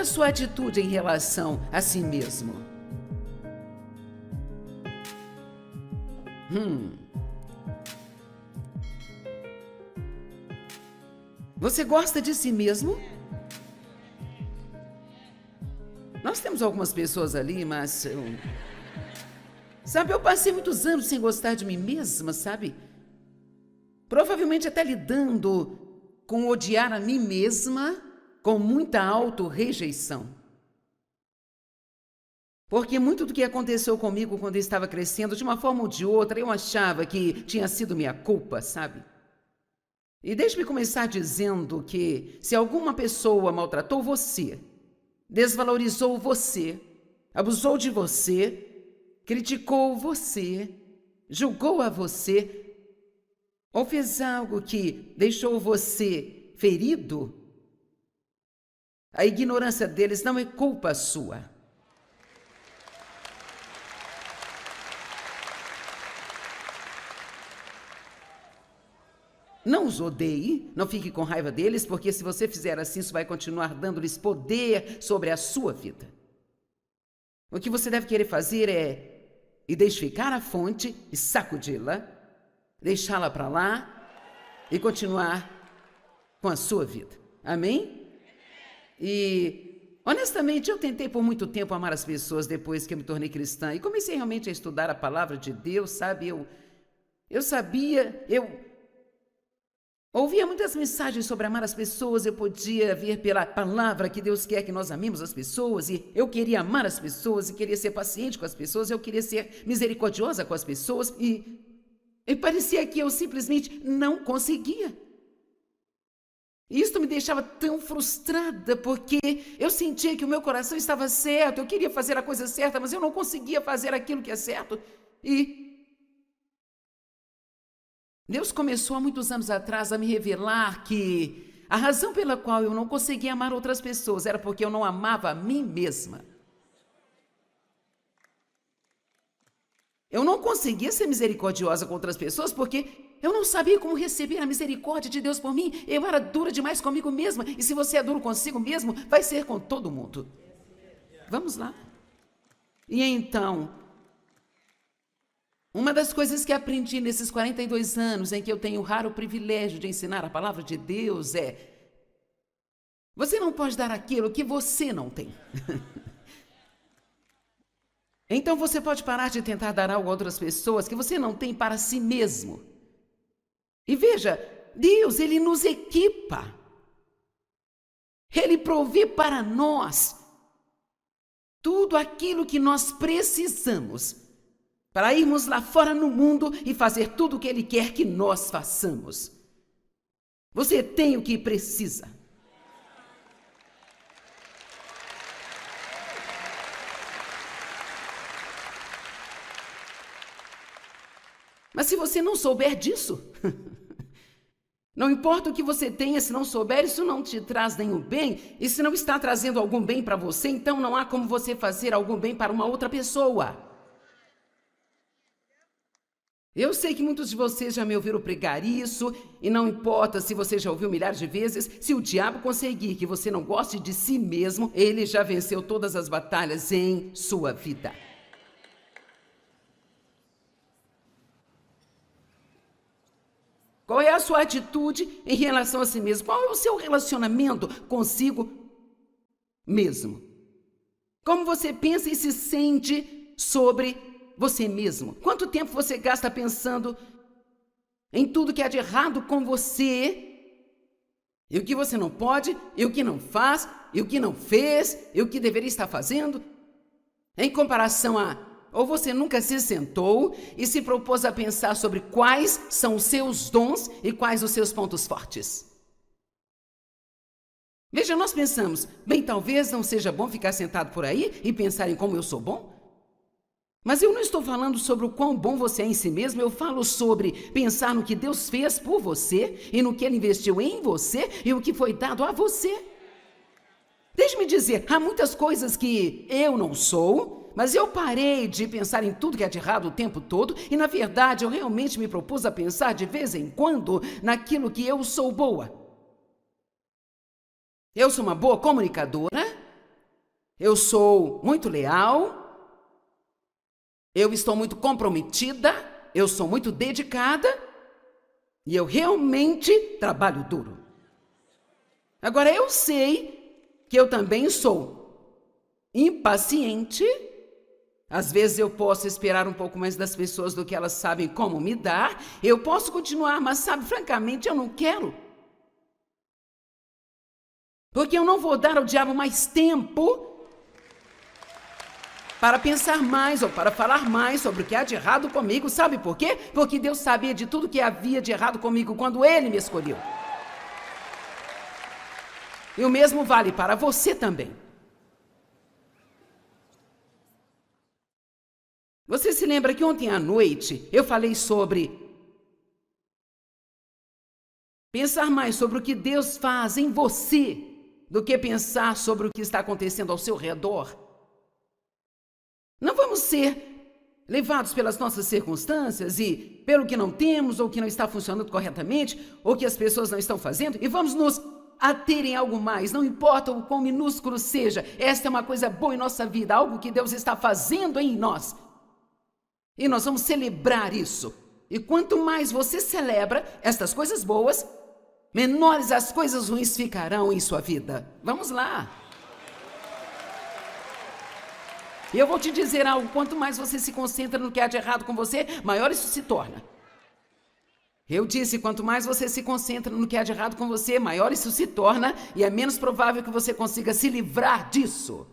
a sua atitude em relação a si mesmo? Você gosta de si mesmo? Nós temos algumas pessoas ali, mas sabe, eu passei muitos anos sem gostar de mim mesma, sabe? Provavelmente até lidando com odiar a mim mesma com muita auto-rejeição. Porque muito do que aconteceu comigo quando eu estava crescendo, de uma forma ou de outra, eu achava que tinha sido minha culpa, sabe? E deixe-me começar dizendo que se alguma pessoa maltratou você, desvalorizou você, abusou de você, criticou você, julgou a você, ou fez algo que deixou você ferido, a ignorância deles não é culpa sua. Não os odeie, não fique com raiva deles, porque se você fizer assim, isso vai continuar dando-lhes poder sobre a sua vida. O que você deve querer fazer é identificar a fonte e sacudi-la, deixá-la para lá e continuar com a sua vida. Amém? E, honestamente, eu tentei por muito tempo amar as pessoas depois que eu me tornei cristã e comecei realmente a estudar a palavra de Deus, sabe? Eu sabia, ouvia muitas mensagens sobre amar as pessoas, eu podia ver pela palavra que Deus quer que nós amemos as pessoas, e eu queria amar as pessoas, e queria ser paciente com as pessoas, eu queria ser misericordiosa com as pessoas, e parecia que eu simplesmente não conseguia. E isso me deixava tão frustrada, porque eu sentia que o meu coração estava certo, eu queria fazer a coisa certa, mas eu não conseguia fazer aquilo que é certo, e Deus começou há muitos anos atrás a me revelar que a razão pela qual eu não conseguia amar outras pessoas era porque eu não amava a mim mesma. Eu não conseguia ser misericordiosa com outras pessoas porque eu não sabia como receber a misericórdia de Deus por mim. Eu era dura demais comigo mesma. E se você é duro consigo mesmo, vai ser com todo mundo. Vamos lá. E então, uma das coisas que aprendi nesses 42 anos em que eu tenho o raro privilégio de ensinar a palavra de Deus é: você não pode dar aquilo que você não tem. Então você pode parar de tentar dar algo a outras pessoas que você não tem para si mesmo. E veja, Deus, Ele nos equipa. Ele provê para nós tudo aquilo que nós precisamos para irmos lá fora no mundo e fazer tudo o que Ele quer que nós façamos. Você tem o que precisa. Mas se você não souber disso, não importa o que você tenha, se não souber, isso não te traz nenhum bem, e se não está trazendo algum bem para você, então não há como você fazer algum bem para uma outra pessoa. Eu sei que muitos de vocês já me ouviram pregar isso, e não importa se você já ouviu milhares de vezes, se o diabo conseguir que você não goste de si mesmo, ele já venceu todas as batalhas em sua vida. Qual é a sua atitude em relação a si mesmo? Qual é o seu relacionamento consigo mesmo? Como você pensa e se sente sobre você mesmo? Quanto tempo você gasta pensando em tudo que há de errado com você? E o que você não pode, e o que não faz, e o que não fez, e o que deveria estar fazendo? Em comparação a... Ou você nunca se sentou e se propôs a pensar sobre quais são os seus dons e quais os seus pontos fortes? Veja, nós pensamos, bem, talvez não seja bom ficar sentado por aí e pensar em como eu sou bom. Mas eu não estou falando sobre o quão bom você é em si mesmo, eu falo sobre pensar no que Deus fez por você e no que Ele investiu em você e o que foi dado a você. Deixe-me dizer, há muitas coisas que eu não sou, mas eu parei de pensar em tudo que é de errado o tempo todo e, na verdade, eu realmente me propus a pensar de vez em quando naquilo que eu sou boa. Eu sou uma boa comunicadora, eu sou muito leal, eu estou muito comprometida, eu sou muito dedicada e eu realmente trabalho duro. Agora, eu sei que eu também sou impaciente. Às vezes eu posso esperar um pouco mais das pessoas do que elas sabem como me dar. Eu posso continuar, mas sabe, francamente, eu não quero. Porque eu não vou dar ao diabo mais tempo para pensar mais ou para falar mais sobre o que há de errado comigo. Sabe por quê? Porque Deus sabia de tudo que havia de errado comigo quando Ele me escolheu. E o mesmo vale para você também. Você se lembra que ontem à noite eu falei sobre pensar mais sobre o que Deus faz em você do que pensar sobre o que está acontecendo ao seu redor? Não vamos ser levados pelas nossas circunstâncias e pelo que não temos ou que não está funcionando corretamente ou que as pessoas não estão fazendo e vamos nos ater em algo mais, não importa o quão minúsculo seja. Esta é uma coisa boa em nossa vida, algo que Deus está fazendo em nós. E nós vamos celebrar isso. E quanto mais você celebra estas coisas boas, menores as coisas ruins ficarão em sua vida. Vamos lá. E eu vou te dizer algo, quanto mais você se concentra no que há de errado com você, maior isso se torna. Eu disse, quanto mais você se concentra no que há de errado com você, maior isso se torna, e é menos provável que você consiga se livrar disso.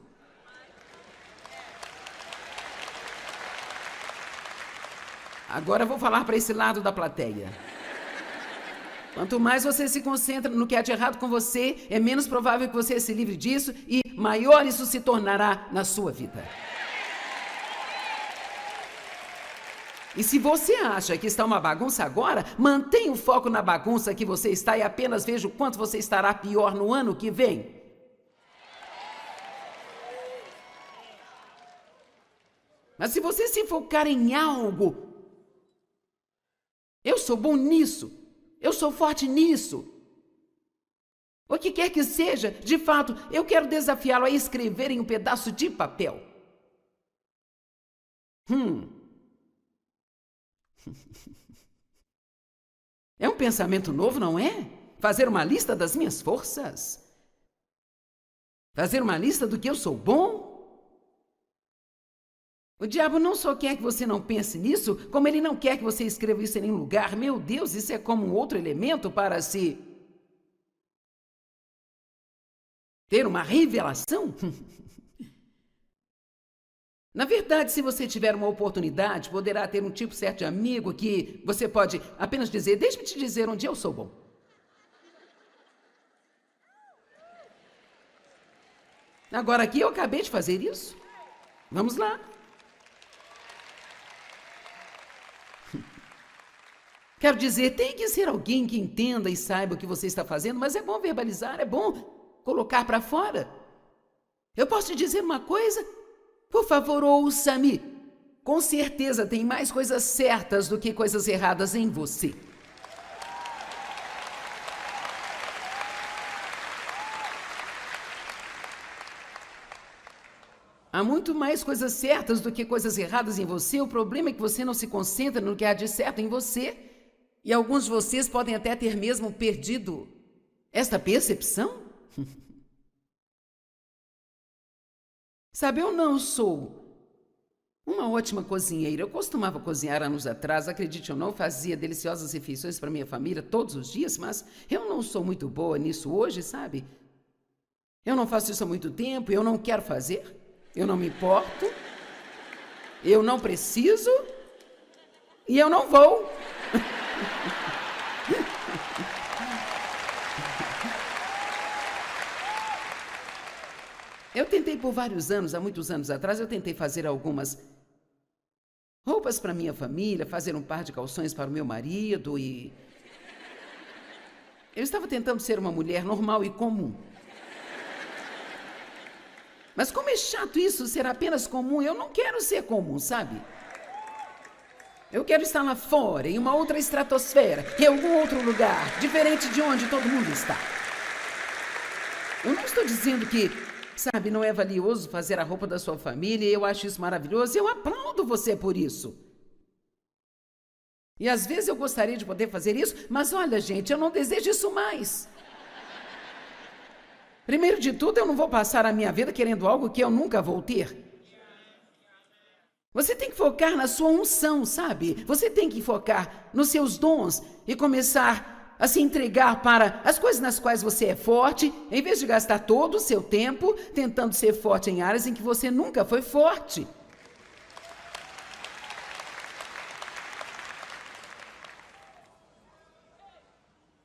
Agora eu vou falar para esse lado da plateia. Quanto mais você se concentra no que há de errado com você, é menos provável que você se livre disso e maior isso se tornará na sua vida. E se você acha que está uma bagunça agora, mantenha o foco na bagunça que você está e apenas veja o quanto você estará pior no ano que vem. Mas se você se focar em algo, eu sou bom nisso, eu sou forte nisso. O que quer que seja, de fato, eu quero desafiá-lo a escrever em um pedaço de papel. É um pensamento novo, não é? Fazer uma lista das minhas forças. Fazer uma lista do que eu sou bom. O diabo não só quer que você não pense nisso, como ele não quer que você escreva isso em nenhum lugar. Meu Deus, isso é como um outro elemento para se ter uma revelação. Na verdade, se você tiver uma oportunidade, poderá ter um tipo certo de amigo que você pode apenas dizer, deixe-me te dizer onde eu sou bom. Agora aqui eu acabei de fazer isso. Vamos lá. Quero dizer, tem que ser alguém que entenda e saiba o que você está fazendo, mas é bom verbalizar, é bom colocar para fora. Eu posso te dizer uma coisa? Por favor, ouça-me. Com certeza tem mais coisas certas do que coisas erradas em você. Há muito mais coisas certas do que coisas erradas em você. O problema é que você não se concentra no que há de certo em você. E alguns de vocês podem até ter mesmo perdido esta percepção. Sabe, eu não sou uma ótima cozinheira. Eu costumava cozinhar anos atrás, acredite ou não, fazia deliciosas refeições para minha família todos os dias, mas eu não sou muito boa nisso hoje, sabe? Eu não faço isso há muito tempo, eu não quero fazer, eu não me importo, eu não preciso e eu não vou. Eu tentei por vários anos, há muitos anos atrás, eu tentei fazer algumas roupas para minha família, fazer um par de calções para o meu marido e... Eu estava tentando ser uma mulher normal e comum. Mas como é chato isso, ser apenas comum, eu não quero ser comum, sabe? Eu quero estar lá fora, em uma outra estratosfera, em algum outro lugar, diferente de onde todo mundo está. Eu não estou dizendo que Sabe, não é valioso fazer a roupa da sua família e eu acho isso maravilhoso. Eu aplaudo você por isso. E às vezes eu gostaria de poder fazer isso, mas olha, gente, eu não desejo isso mais. Primeiro de tudo, eu não vou passar a minha vida querendo algo que eu nunca vou ter. Você tem que focar na sua unção, sabe? Você tem que focar nos seus dons e começar a se entregar para as coisas nas quais você é forte, em vez de gastar todo o seu tempo tentando ser forte em áreas em que você nunca foi forte.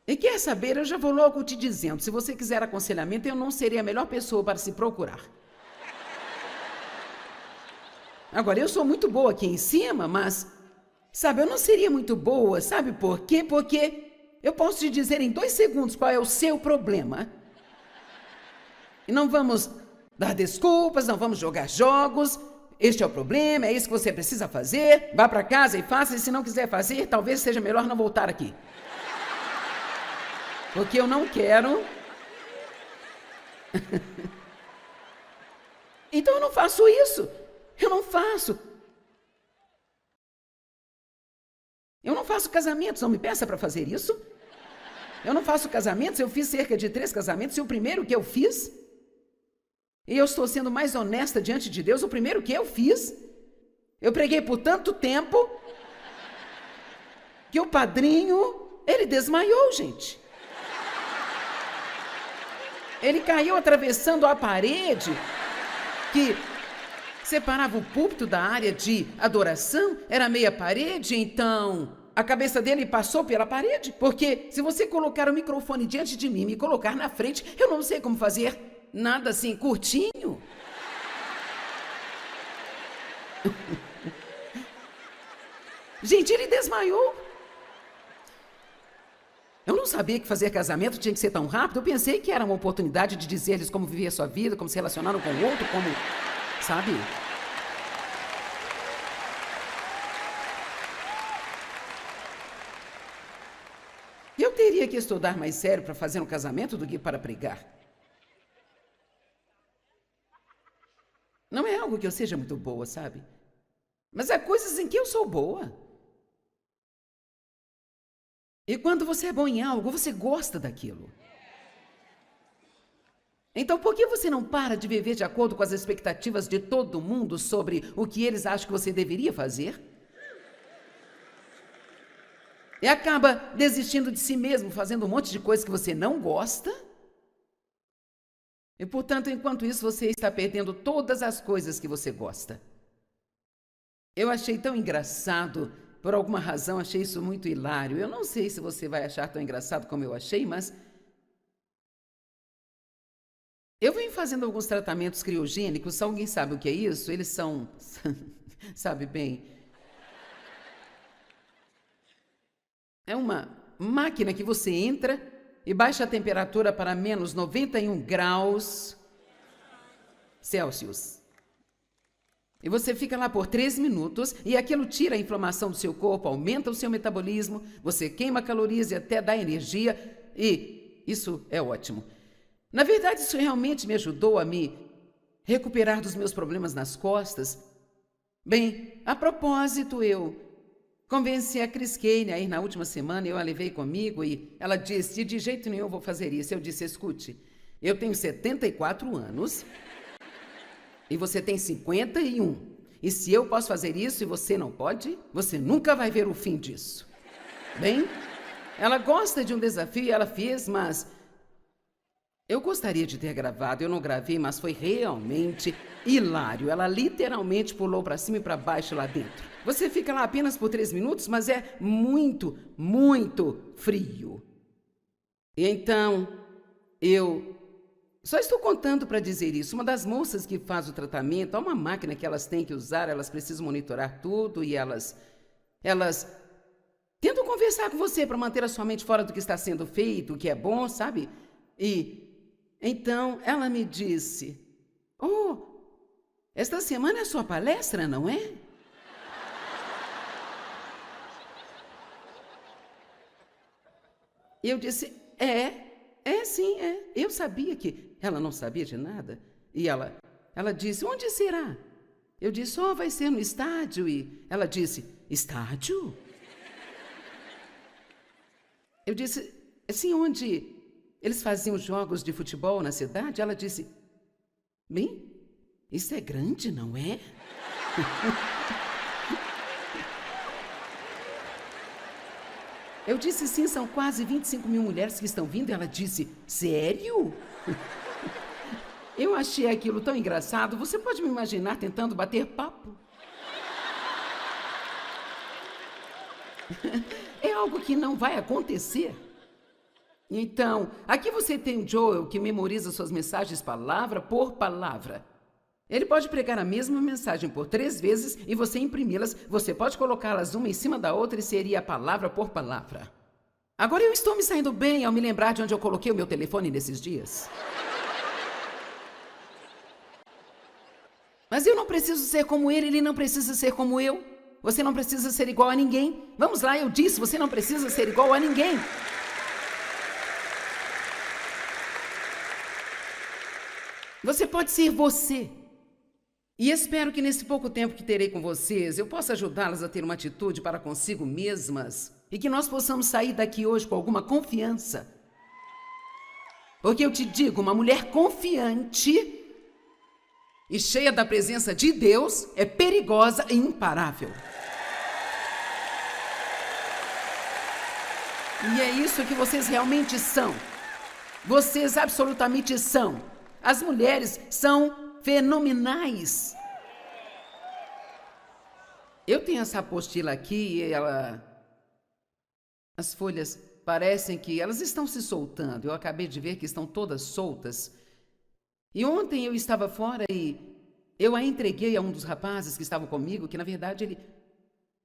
E quer saber, eu já vou logo te dizendo, se você quiser aconselhamento, eu não serei a melhor pessoa para se procurar. Agora, eu sou muito boa aqui em cima, mas, sabe, eu não seria muito boa, sabe por quê? Porque eu posso te dizer em 2 segundos qual é o seu problema. E não vamos dar desculpas, não vamos jogar jogos. Este é o problema, é isso que você precisa fazer. Vá para casa e faça, e se não quiser fazer, talvez seja melhor não voltar aqui. Porque eu não quero. Então eu não faço isso. Eu não faço. Eu não faço casamentos, não me peça para fazer isso. Eu não faço casamentos, eu fiz cerca de 3 casamentos e o primeiro que eu fiz, e eu estou sendo mais honesta diante de Deus, o primeiro que eu fiz, eu preguei por tanto tempo que o padrinho, ele desmaiou, gente. Ele caiu atravessando a parede que separava o púlpito da área de adoração, era meia parede, então a cabeça dele passou pela parede, porque se você colocar o microfone diante de mim e me colocar na frente, eu não sei como fazer nada assim curtinho. Gente, ele desmaiou. Eu não sabia que fazer casamento tinha que ser tão rápido. Eu pensei que era uma oportunidade de dizer-lhes como viver a sua vida, como se relacionaram com o outro, como, sabe? Eu teria que estudar mais sério para fazer um casamento do que para pregar. Não é algo que eu seja muito boa, sabe? Mas há coisas em que eu sou boa. E quando você é bom em algo, você gosta daquilo. Então, por que você não para de viver de acordo com as expectativas de todo mundo sobre o que eles acham que você deveria fazer? E acaba desistindo de si mesmo, fazendo um monte de coisas que você não gosta? E, portanto, enquanto isso, você está perdendo todas as coisas que você gosta. Eu achei tão engraçado, por alguma razão achei isso muito hilário. Eu não sei se você vai achar tão engraçado como eu achei, mas eu venho fazendo alguns tratamentos criogênicos. Alguém sabe o que é isso? Eles são, sabe bem, é uma máquina que você entra e baixa a temperatura para menos 91 graus Celsius. E você fica lá por 3 minutos e aquilo tira a inflamação do seu corpo, aumenta o seu metabolismo, você queima calorias e até dá energia, e isso é ótimo. Na verdade, isso realmente me ajudou a me recuperar dos meus problemas nas costas. Bem, a propósito, eu convenci a Chris Kane a ir na última semana, eu a levei comigo e ela disse, de jeito nenhum eu vou fazer isso. Eu disse, escute, eu tenho 74 anos... E você tem 51. E se eu posso fazer isso e você não pode, você nunca vai ver o fim disso. Bem, ela gosta de um desafio e ela fez, mas eu gostaria de ter gravado. Eu não gravei, mas foi realmente hilário. Ela literalmente pulou para cima e para baixo lá dentro. Você fica lá apenas por 3 minutos, mas é muito, muito frio. E então, eu só estou contando para dizer isso. Uma das moças que faz o tratamento, há uma máquina que elas têm que usar, elas precisam monitorar tudo e elas tentam conversar com você para manter a sua mente fora do que está sendo feito, o que é bom, sabe? E então ela me disse, esta semana é a sua palestra, não é? E eu disse, sim, é. Eu sabia que ela não sabia de nada. E ela disse, onde será? Eu disse, vai ser no estádio. E ela disse, estádio? Eu disse, assim, onde eles faziam jogos de futebol na cidade? Ela disse, bem, isso é grande, não é? Eu disse, sim, são quase 25 mil mulheres que estão vindo. Ela disse, sério? Eu achei aquilo tão engraçado. Você pode me imaginar tentando bater papo? É algo que não vai acontecer. Então, aqui você tem o Joel que memoriza suas mensagens palavra por palavra. Ele pode pregar a mesma mensagem por 3 vezes e você imprimi-las. Você pode colocá-las uma em cima da outra e seria palavra por palavra. Agora eu estou me saindo bem ao me lembrar de onde eu coloquei o meu telefone nesses dias. Mas eu não preciso ser como ele não precisa ser como eu. Você não precisa ser igual a ninguém. Vamos lá, eu disse, você não precisa ser igual a ninguém. Você pode ser você. E espero que nesse pouco tempo que terei com vocês, eu possa ajudá-las a ter uma atitude para consigo mesmas e que nós possamos sair daqui hoje com alguma confiança. Porque eu te digo, uma mulher confiante e cheia da presença de Deus é perigosa e imparável. E é isso que vocês realmente são. Vocês absolutamente são. As mulheres são fenomenais. Eu tenho essa apostila aqui e as folhas parecem que elas estão se soltando. Eu acabei de ver que estão todas soltas. E ontem eu estava fora e eu a entreguei a um dos rapazes que estavam comigo, que na verdade ele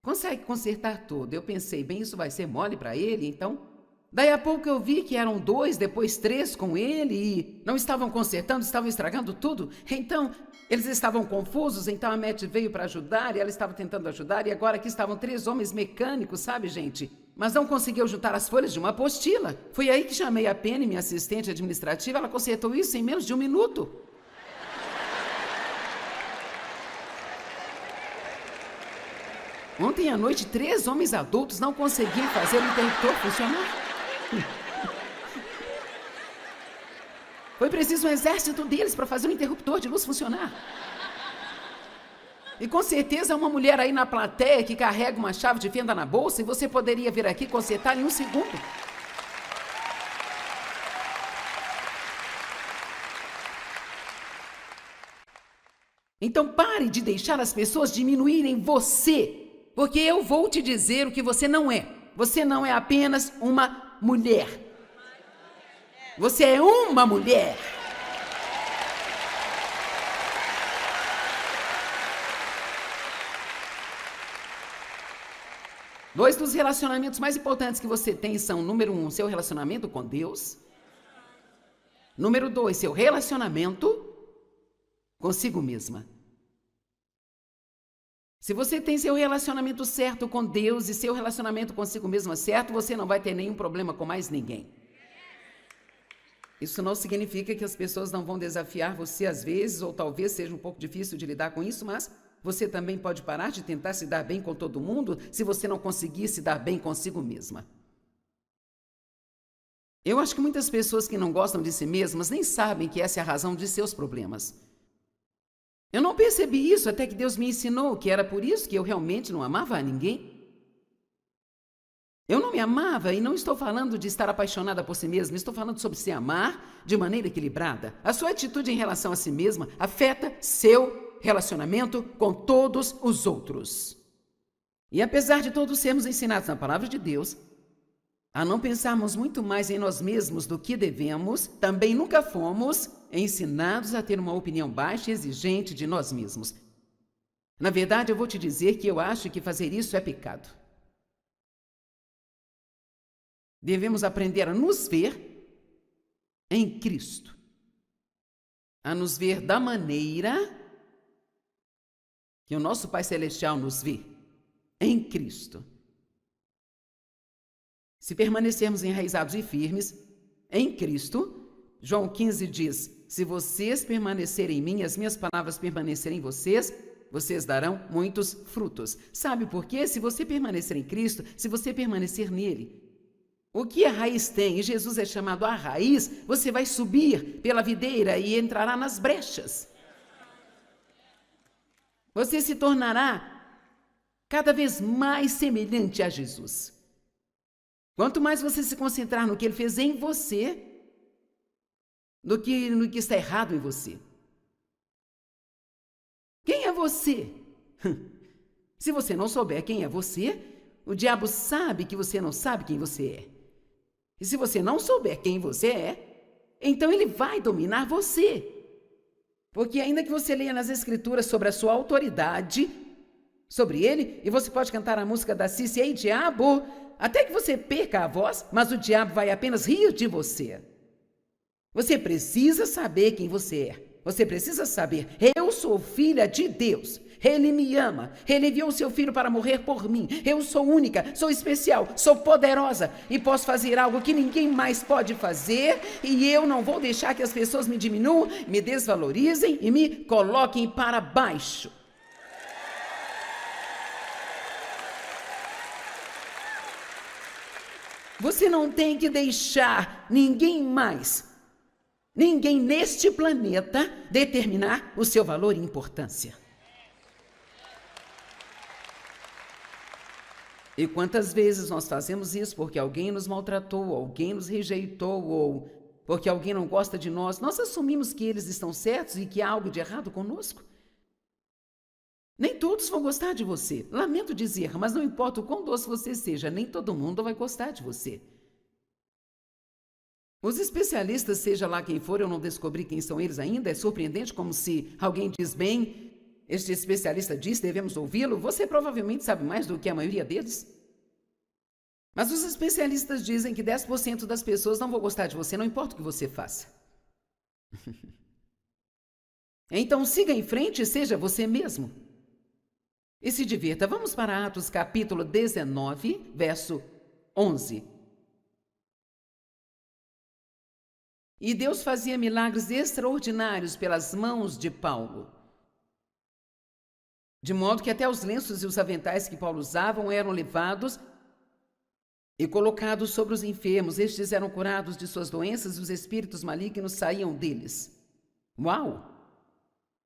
consegue consertar tudo. Eu pensei, bem, isso vai ser mole para ele, então... Daí a pouco eu vi que eram 2, depois 3 com ele e não estavam consertando, estavam estragando tudo. Então, eles estavam confusos, então a Matt veio para ajudar e ela estava tentando ajudar e agora aqui estavam 3 homens mecânicos, sabe, gente? Mas não conseguiu juntar as folhas de uma apostila. Foi aí que chamei a Penny, minha assistente administrativa, ela consertou isso em menos de 1 minuto. Ontem à noite, 3 homens adultos não conseguiam fazer o interruptor funcionar. Foi preciso um exército deles para fazer o interruptor de luz funcionar. E com certeza há uma mulher aí na plateia que carrega uma chave de fenda na bolsa e você poderia vir aqui consertar em 1 segundo. Então pare de deixar as pessoas diminuírem você, porque eu vou te dizer o que você não é. Você não é apenas uma mulher. Você é uma mulher. Dois dos relacionamentos mais importantes que você tem são, número 1, seu relacionamento com Deus. Número 2, seu relacionamento consigo mesma. Se você tem seu relacionamento certo com Deus e seu relacionamento consigo mesma certo, você não vai ter nenhum problema com mais ninguém. Isso não significa que as pessoas não vão desafiar você às vezes, ou talvez seja um pouco difícil de lidar com isso, mas você também pode parar de tentar se dar bem com todo mundo se você não conseguir se dar bem consigo mesma. Eu acho que muitas pessoas que não gostam de si mesmas nem sabem que essa é a razão de seus problemas. Eu não percebi isso até que Deus me ensinou que era por isso que eu realmente não amava a ninguém. Eu não me amava e não estou falando de estar apaixonada por si mesma, estou falando sobre se amar de maneira equilibrada. A sua atitude em relação a si mesma afeta seu relacionamento com todos os outros. E apesar de todos sermos ensinados na palavra de Deus a não pensarmos muito mais em nós mesmos do que devemos, também nunca fomos ensinados a ter uma opinião baixa e exigente de nós mesmos. Na verdade, eu vou te dizer que eu acho que fazer isso é pecado. Devemos aprender a nos ver em Cristo, a nos ver da maneira que o nosso Pai Celestial nos vê, em Cristo. Se permanecermos enraizados e firmes em Cristo, João 15 diz, se vocês permanecerem em mim, as minhas palavras permanecerem em vocês, vocês darão muitos frutos. Sabe por quê? Se você permanecer em Cristo, se você permanecer nele, o que a raiz tem, e Jesus é chamado a raiz, você vai subir pela videira e entrará nas brechas. Você se tornará cada vez mais semelhante a Jesus. Quanto mais você se concentrar no que ele fez em você, do que no que está errado em você. Quem é você? Se você não souber quem é você, o diabo sabe que você não sabe quem você é. E se você não souber quem você é, então ele vai dominar você. Porque ainda que você leia nas Escrituras sobre a sua autoridade, sobre ele, e você pode cantar a música da Cícia, ei diabo, até que você perca a voz, mas o diabo vai apenas rir de você. Você precisa saber quem você é. Você precisa saber, eu sou filha de Deus. Ele me ama. Ele enviou seu filho para morrer por mim. Eu sou única, sou especial, sou poderosa e posso fazer algo que ninguém mais pode fazer. E eu não vou deixar que as pessoas me diminuam, me desvalorizem e me coloquem para baixo. Você não tem que deixar ninguém neste planeta determinar o seu valor e importância. E quantas vezes nós fazemos isso porque alguém nos maltratou, alguém nos rejeitou, ou porque alguém não gosta de nós, nós assumimos que eles estão certos e que há algo de errado conosco? Nem todos vão gostar de você. Lamento dizer, mas não importa o quão doce você seja, nem todo mundo vai gostar de você. Os especialistas, seja lá quem for, eu não descobri quem são eles ainda, é surpreendente como se alguém diz bem, este especialista diz, devemos ouvi-lo, você provavelmente sabe mais do que a maioria deles. Mas os especialistas dizem que 10% das pessoas não vão gostar de você, não importa o que você faça. Então siga em frente e seja você mesmo. E se divirta. Vamos para Atos capítulo 19, verso 11. E Deus fazia milagres extraordinários pelas mãos de Paulo, de modo que até os lenços e os aventais que Paulo usavam eram levados e colocados sobre os enfermos. Estes eram curados de suas doenças e os espíritos malignos saíam deles. Uau!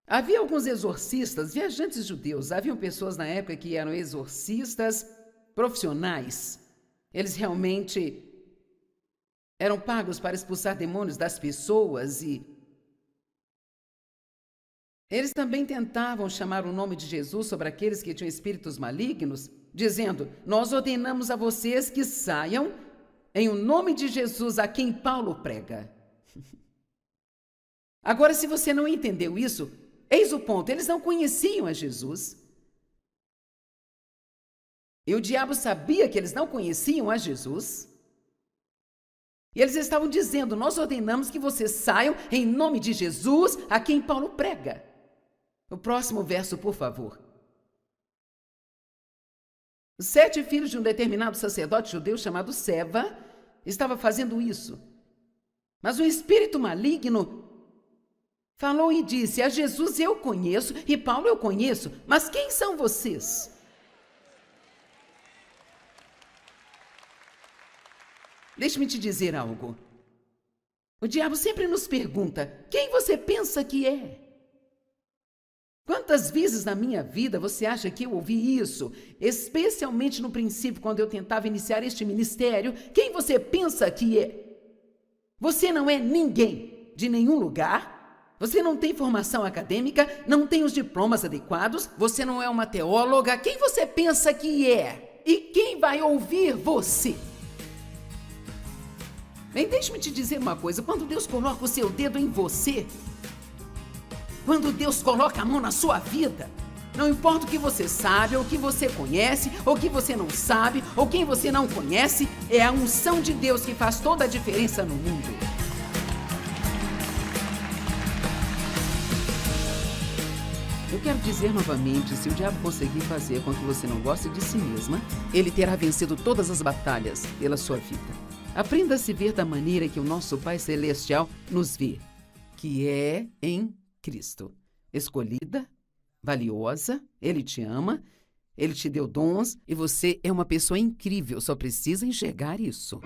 Havia alguns exorcistas, viajantes judeus. Haviam pessoas na época que eram exorcistas profissionais. Eles realmente eram pagos para expulsar demônios das pessoas e eles também tentavam chamar o nome de Jesus sobre aqueles que tinham espíritos malignos, dizendo, nós ordenamos a vocês que saiam em o nome de Jesus a quem Paulo prega. Agora, se você não entendeu isso, eis o ponto, eles não conheciam a Jesus. E o diabo sabia que eles não conheciam a Jesus. E eles estavam dizendo, nós ordenamos que vocês saiam em nome de Jesus, a quem Paulo prega. O próximo verso, por favor. Os 7 filhos de um determinado sacerdote judeu chamado Seva estava fazendo isso. Mas um espírito maligno falou e disse, a Jesus eu conheço e Paulo eu conheço, mas quem são vocês? Deixe-me te dizer algo. O diabo sempre nos pergunta, quem você pensa que é? Quantas vezes na minha vida você acha que eu ouvi isso? Especialmente no princípio, quando eu tentava iniciar este ministério, quem você pensa que é? Você não é ninguém de nenhum lugar, você não tem formação acadêmica, não tem os diplomas adequados, você não é uma teóloga, quem você pensa que é? E quem vai ouvir você? Bem, deixe-me te dizer uma coisa, quando Deus coloca o seu dedo em você, quando Deus coloca a mão na sua vida, não importa o que você sabe, ou o que você conhece, ou o que você não sabe, ou quem você não conhece, é a unção de Deus que faz toda a diferença no mundo. Eu quero dizer novamente, se o diabo conseguir fazer com que você não goste de si mesma, ele terá vencido todas as batalhas pela sua vida. Aprenda a se ver da maneira que o nosso Pai Celestial nos vê. que é em Cristo. Escolhida, valiosa, Ele te ama, Ele te deu dons e você é uma pessoa incrível, só precisa enxergar isso.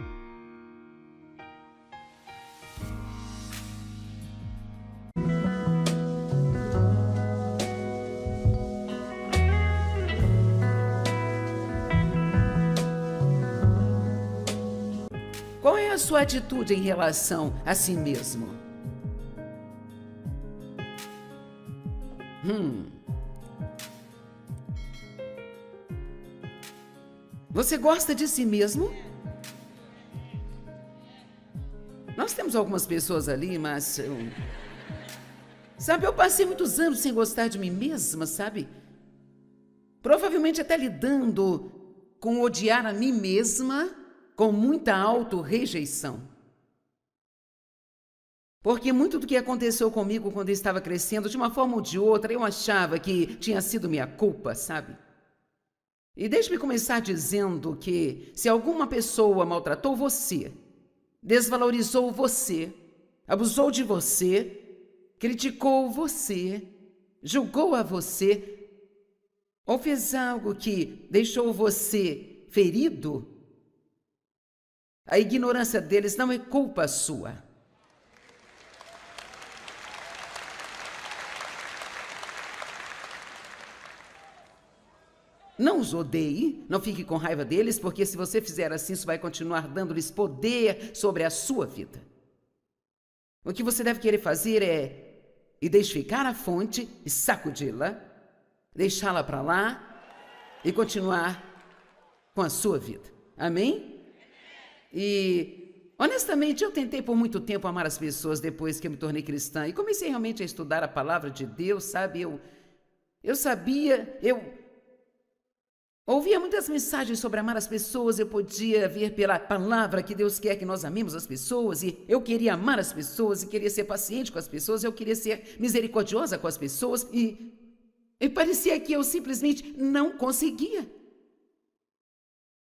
Qual é a sua atitude em relação a si mesmo? Você gosta de si mesmo? Nós temos algumas pessoas ali, mas sabe, eu passei muitos anos sem gostar de mim mesma, sabe? Provavelmente até lidando com odiar a mim mesma com muita auto-rejeição. Porque muito do que aconteceu comigo quando eu estava crescendo, de uma forma ou de outra, eu achava que tinha sido minha culpa, sabe? E deixe-me começar dizendo que se alguma pessoa maltratou você, desvalorizou você, abusou de você, criticou você, julgou a você, ou fez algo que deixou você ferido, a ignorância deles não é culpa sua. Não os odeie, não fique com raiva deles, porque se você fizer assim, isso vai continuar dando-lhes poder sobre a sua vida. O que você deve querer fazer é identificar a fonte e sacudi-la, deixá-la para lá e continuar com a sua vida. Amém? E, honestamente, eu tentei por muito tempo amar as pessoas depois que eu me tornei cristã e comecei realmente a estudar a palavra de Deus, sabe? Eu sabia, eu ouvia muitas mensagens sobre amar as pessoas, eu podia ver pela palavra que Deus quer que nós amemos as pessoas e eu queria amar as pessoas e queria ser paciente com as pessoas, eu queria ser misericordiosa com as pessoas e parecia que eu simplesmente não conseguia.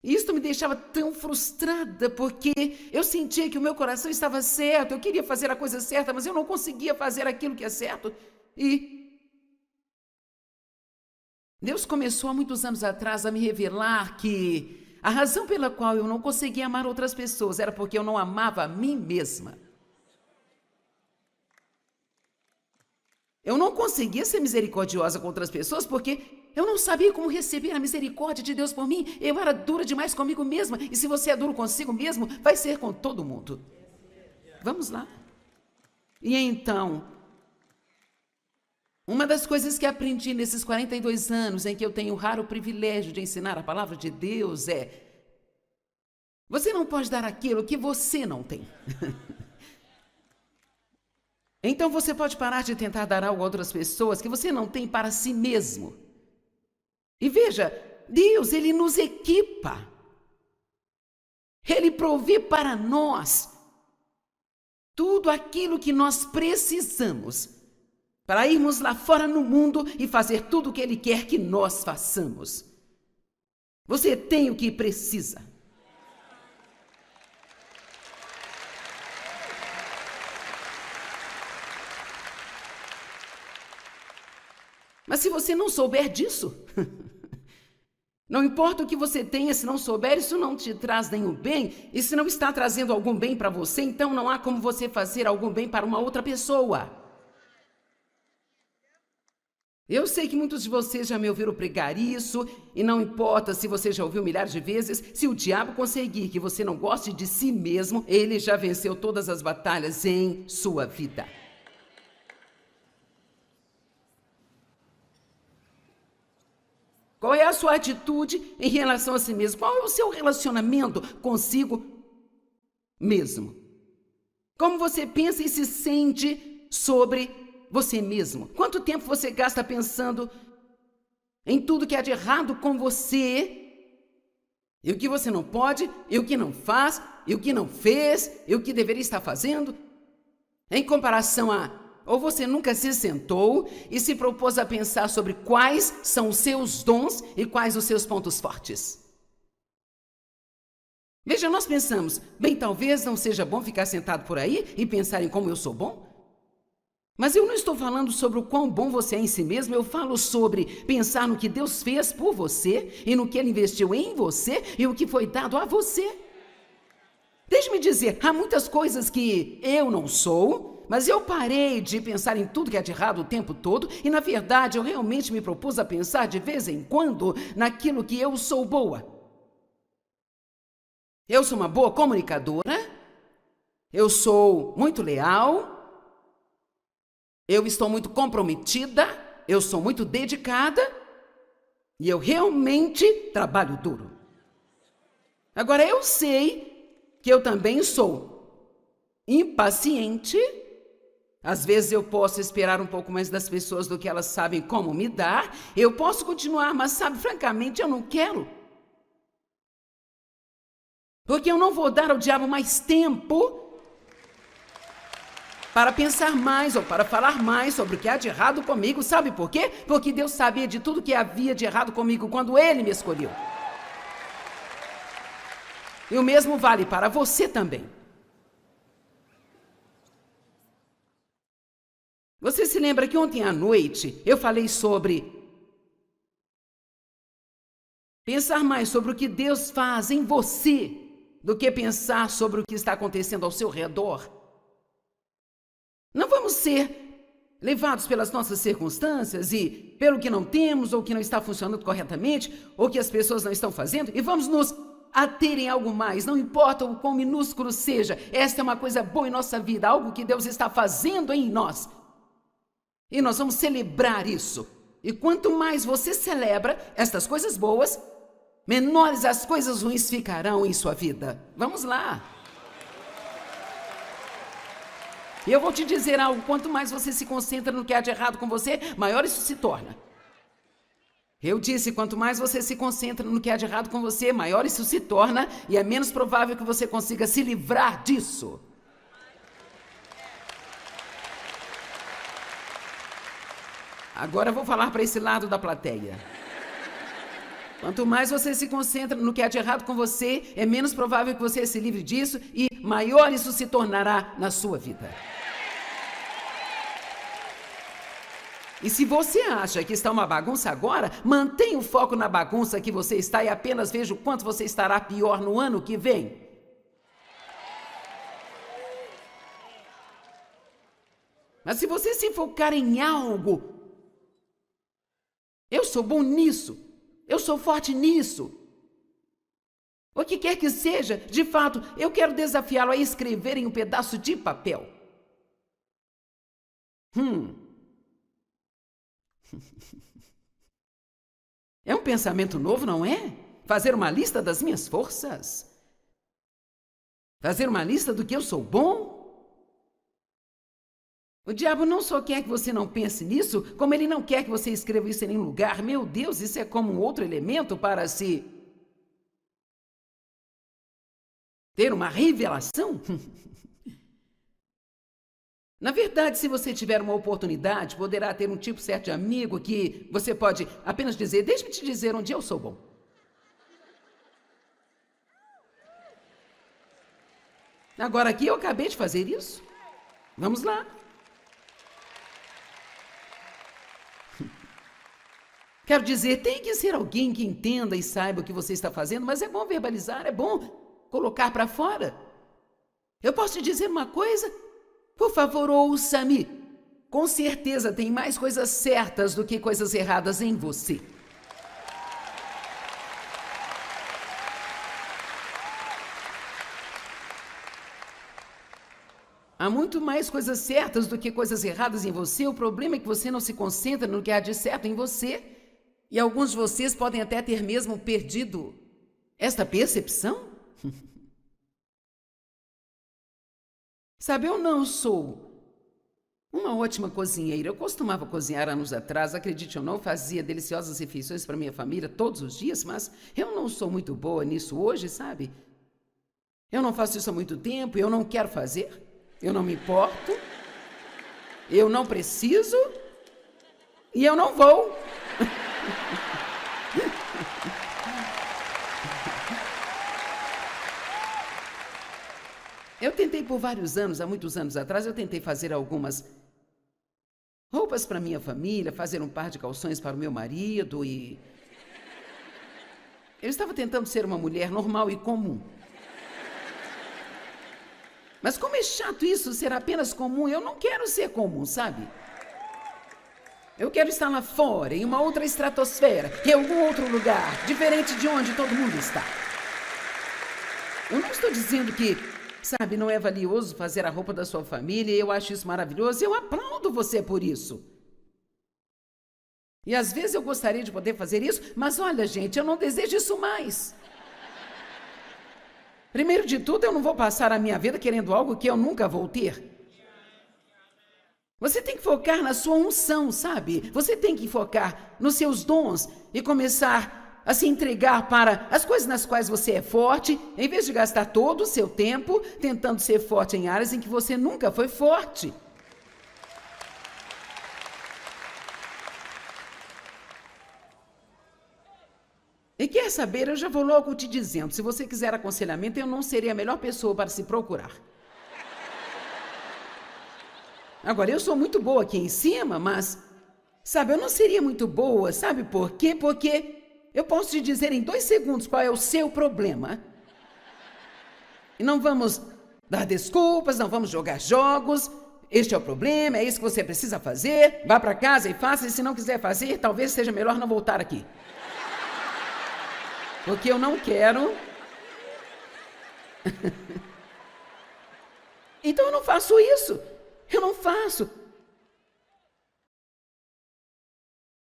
E isso me deixava tão frustrada, porque eu sentia que o meu coração estava certo, eu queria fazer a coisa certa, mas eu não conseguia fazer aquilo que é certo. E Deus começou há muitos anos atrás a me revelar que a razão pela qual eu não conseguia amar outras pessoas era porque eu não amava a mim mesma. Eu não conseguia ser misericordiosa com outras pessoas porque eu não sabia como receber a misericórdia de Deus por mim. Eu era dura demais comigo mesma. E se você é duro consigo mesmo, vai ser com todo mundo. Vamos lá. E então, uma das coisas que aprendi nesses 42 anos em que eu tenho o raro privilégio de ensinar a palavra de Deus é: você não pode dar aquilo que você não tem. Então você pode parar de tentar dar algo a outras pessoas que você não tem para si mesmo. E veja, Deus, Ele nos equipa. Ele provê para nós tudo aquilo que nós precisamos para irmos lá fora no mundo e fazer tudo o que Ele quer que nós façamos. Você tem o que precisa. Mas se você não souber disso, não importa o que você tenha, se não souber, isso não te traz nenhum bem. E se não está trazendo algum bem para você, então não há como você fazer algum bem para uma outra pessoa. Eu sei que muitos de vocês já me ouviram pregar isso, e não importa se você já ouviu milhares de vezes, se o diabo conseguir que você não goste de si mesmo, ele já venceu todas as batalhas em sua vida. Qual é a sua atitude em relação a si mesmo? Qual é o seu relacionamento consigo mesmo? Como você pensa e se sente sobre você mesmo? Quanto tempo você gasta pensando em tudo que há de errado com você? E o que você não pode, e o que não faz, e o que não fez, e o que deveria estar fazendo? Em comparação a... Ou você nunca se sentou e se propôs a pensar sobre quais são os seus dons e quais os seus pontos fortes. Veja, nós pensamos, bem, talvez não seja bom ficar sentado por aí e pensar em como eu sou bom. Mas eu não estou falando sobre o quão bom você é em si mesmo, eu falo sobre pensar no que Deus fez por você e no que Ele investiu em você e o que foi dado a você. Deixe-me dizer, há muitas coisas que eu não sou, mas eu parei de pensar em tudo que é de errado o tempo todo e, na verdade, eu realmente me propus a pensar de vez em quando naquilo que eu sou boa. Eu sou uma boa comunicadora, eu sou muito leal, eu estou muito comprometida, eu sou muito dedicada e eu realmente trabalho duro. Agora, eu sei que eu também sou impaciente. Às vezes eu posso esperar um pouco mais das pessoas do que elas sabem como me dar. Eu posso continuar, mas sabe, francamente, eu não quero. Porque eu não vou dar ao diabo mais tempo para pensar mais ou para falar mais sobre o que há de errado comigo. Sabe por quê? Porque Deus sabia de tudo que havia de errado comigo quando Ele me escolheu. E o mesmo vale para você também. Você se lembra que ontem à noite eu falei sobre pensar mais sobre o que Deus faz em você do que pensar sobre o que está acontecendo ao seu redor? Não vamos ser levados pelas nossas circunstâncias e pelo que não temos, ou que não está funcionando corretamente, ou que as pessoas não estão fazendo, e vamos nos ater em algo mais, não importa o quão minúsculo seja. Esta é uma coisa boa em nossa vida, algo que Deus está fazendo em nós. E nós vamos celebrar isso. E quanto mais você celebra estas coisas boas, menores as coisas ruins ficarão em sua vida. Vamos lá. E eu vou te dizer algo, quanto mais você se concentra no que há de errado com você, maior isso se torna. Eu disse, quanto mais você se concentra no que há de errado com você, maior isso se torna, e é menos provável que você consiga se livrar disso. Agora eu vou falar para esse lado da plateia. Quanto mais você se concentra no que há de errado com você, é menos provável que você se livre disso e maior isso se tornará na sua vida. E se você acha que está uma bagunça agora, mantenha o foco na bagunça que você está e apenas veja o quanto você estará pior no ano que vem. Mas se você se focar em algo, eu sou bom nisso, eu sou forte nisso, o que quer que seja, de fato, eu quero desafiá-lo a escrever em um pedaço de papel. É um pensamento novo, não é? Fazer uma lista das minhas forças. Fazer uma lista do que eu sou bom. O diabo não só quer que você não pense nisso, como ele não quer que você escreva isso em nenhum lugar. Meu Deus, isso é como um outro elemento para se ter uma revelação. Na verdade, se você tiver uma oportunidade, poderá ter um tipo certo de amigo que você pode apenas dizer, deixa-me te dizer onde eu sou bom. Agora aqui eu acabei de fazer isso. Vamos lá. Quero dizer, tem que ser alguém que entenda e saiba o que você está fazendo, mas é bom verbalizar, é bom colocar para fora. Eu posso te dizer uma coisa? Por favor, ouça-me. Com certeza tem mais coisas certas do que coisas erradas em você. Há muito mais coisas certas do que coisas erradas em você. O problema é que você não se concentra no que há de certo em você. E alguns de vocês podem até ter mesmo perdido esta percepção. Sabe, eu não sou uma ótima cozinheira. Eu costumava cozinhar anos atrás, acredite ou não, fazia deliciosas refeições para minha família todos os dias, mas eu não sou muito boa nisso hoje, sabe? Eu não faço isso há muito tempo, eu não quero fazer, eu não me importo, eu não preciso e eu não vou. Eu tentei por vários anos, há muitos anos atrás, eu tentei fazer algumas roupas para minha família, fazer um par de calções para o meu marido e... Eu estava tentando ser uma mulher normal e comum. Mas como é chato isso, ser apenas comum, eu não quero ser comum, sabe? Eu quero estar lá fora, em uma outra estratosfera, em algum outro lugar, diferente de onde todo mundo está. Eu não estou dizendo que, sabe, não é valioso fazer a roupa da sua família, e eu acho isso maravilhoso, eu aplaudo você por isso. E às vezes eu gostaria de poder fazer isso, mas olha, gente, eu não desejo isso mais. Primeiro de tudo, eu não vou passar a minha vida querendo algo que eu nunca vou ter. Você tem que focar na sua unção, sabe? Você tem que focar nos seus dons e começar a se entregar para as coisas nas quais você é forte, em vez de gastar todo o seu tempo tentando ser forte em áreas em que você nunca foi forte. E quer saber, eu já vou logo te dizendo, se você quiser aconselhamento, eu não serei a melhor pessoa para se procurar. Agora, eu sou muito boa aqui em cima, mas, sabe, eu não seria muito boa, sabe por quê? Porque eu posso te dizer em 2 segundos qual é o seu problema. E não vamos dar desculpas, não vamos jogar jogos. Este é o problema, é isso que você precisa fazer. Vá para casa e faça, e se não quiser fazer, talvez seja melhor não voltar aqui. Porque eu não quero. Então eu não faço isso. Eu não faço.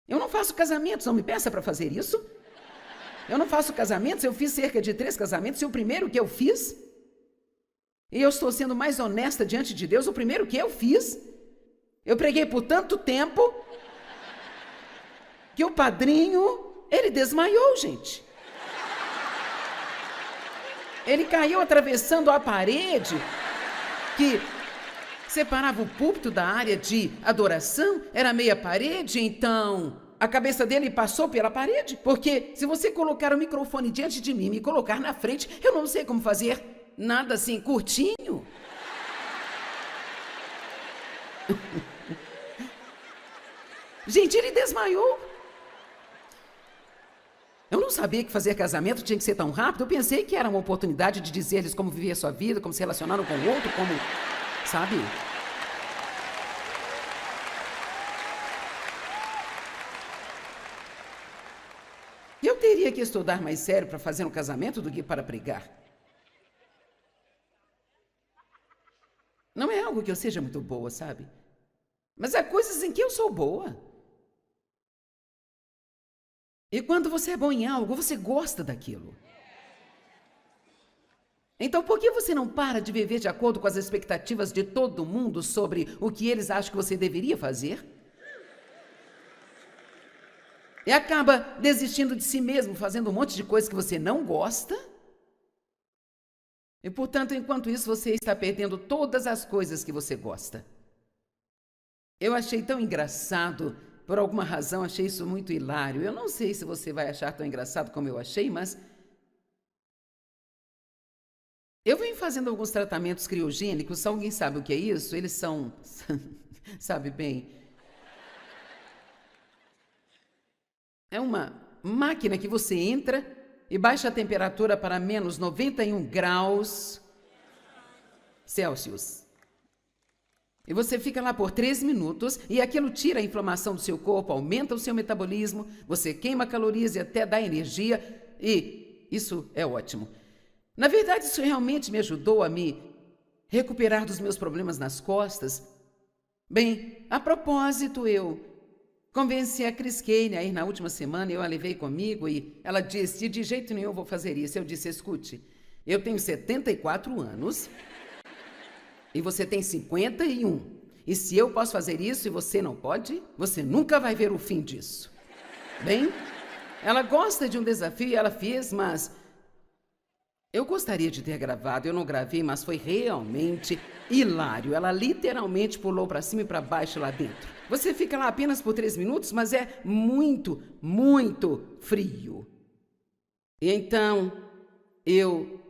Eu não faço casamentos, não me peça para fazer isso. Eu não faço casamentos, eu fiz cerca de 3 casamentos e o primeiro que eu fiz, e eu estou sendo mais honesta diante de Deus, o primeiro que eu fiz, eu preguei por tanto tempo que o padrinho, ele desmaiou, gente. Ele caiu atravessando a parede que separava o púlpito da área de adoração, era meia parede, então a cabeça dele passou pela parede, porque se você colocar o microfone diante de mim e me colocar na frente, eu não sei como fazer nada assim curtinho. Gente, ele desmaiou. Eu não sabia que fazer casamento tinha que ser tão rápido, eu pensei que era uma oportunidade de dizer-lhes como viver a sua vida, como se relacionar um com o outro, como... Sabe? Eu teria que estudar mais sério para fazer um casamento do que para pregar. Não é algo que eu seja muito boa, sabe? Mas há coisas em que eu sou boa. E quando você é bom em algo, você gosta daquilo. Então, por que você não para de viver de acordo com as expectativas de todo mundo sobre o que eles acham que você deveria fazer? E acaba desistindo de si mesmo, fazendo um monte de coisas que você não gosta? E, portanto, enquanto isso, você está perdendo todas as coisas que você gosta. Eu achei tão engraçado, por alguma razão, achei isso muito hilário. Eu não sei se você vai achar tão engraçado como eu achei, mas... Eu venho fazendo alguns tratamentos criogênicos, se alguém sabe o que é isso, eles são, sabe bem, é uma máquina que você entra e baixa a temperatura para menos 91 graus Celsius. E você fica lá por 3 minutos e aquilo tira a inflamação do seu corpo, aumenta o seu metabolismo, você queima calorias e até dá energia, e isso é ótimo. Na verdade, isso realmente me ajudou a me recuperar dos meus problemas nas costas. Bem, a propósito, eu convenci a Chris Kane a ir na última semana, eu a levei comigo e ela disse, de jeito nenhum eu vou fazer isso. Eu disse, escute, eu tenho 74 anos e você tem 51. E se eu posso fazer isso e você não pode, você nunca vai ver o fim disso. Bem, ela gosta de um desafio e ela fez, mas... Eu gostaria de ter gravado, eu não gravei, mas foi realmente hilário. Ela literalmente pulou para cima e para baixo lá dentro. Você fica lá apenas por 3 minutos, mas é muito, muito frio. E então, eu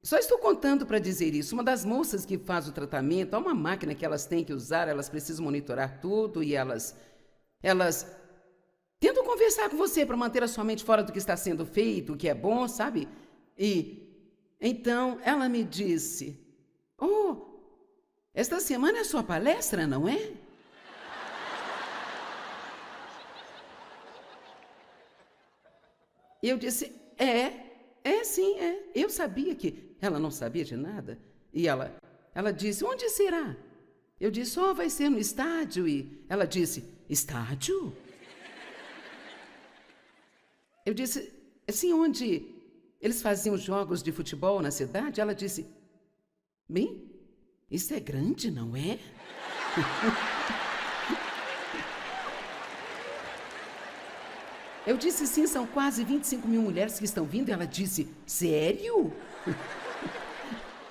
Só estou contando para dizer isso. Uma das moças que faz o tratamento, há uma máquina que elas têm que usar, elas precisam monitorar tudo e elas tentam conversar com você para manter a sua mente fora do que está sendo feito, o que é bom, sabe? E então ela me disse: "Oh, esta semana é a sua palestra, não é?" E eu disse: sim, é. Eu sabia que ela não sabia de nada. E ela disse: "Onde será?" Eu disse: "Oh, vai ser no estádio." E ela disse: "Estádio?" Eu disse: "Assim, onde eles faziam jogos de futebol na cidade?" Ela disse: "Bem, isso é grande, não é?" Eu disse: "Sim, são quase 25 mil mulheres que estão vindo." E ela disse: "Sério?"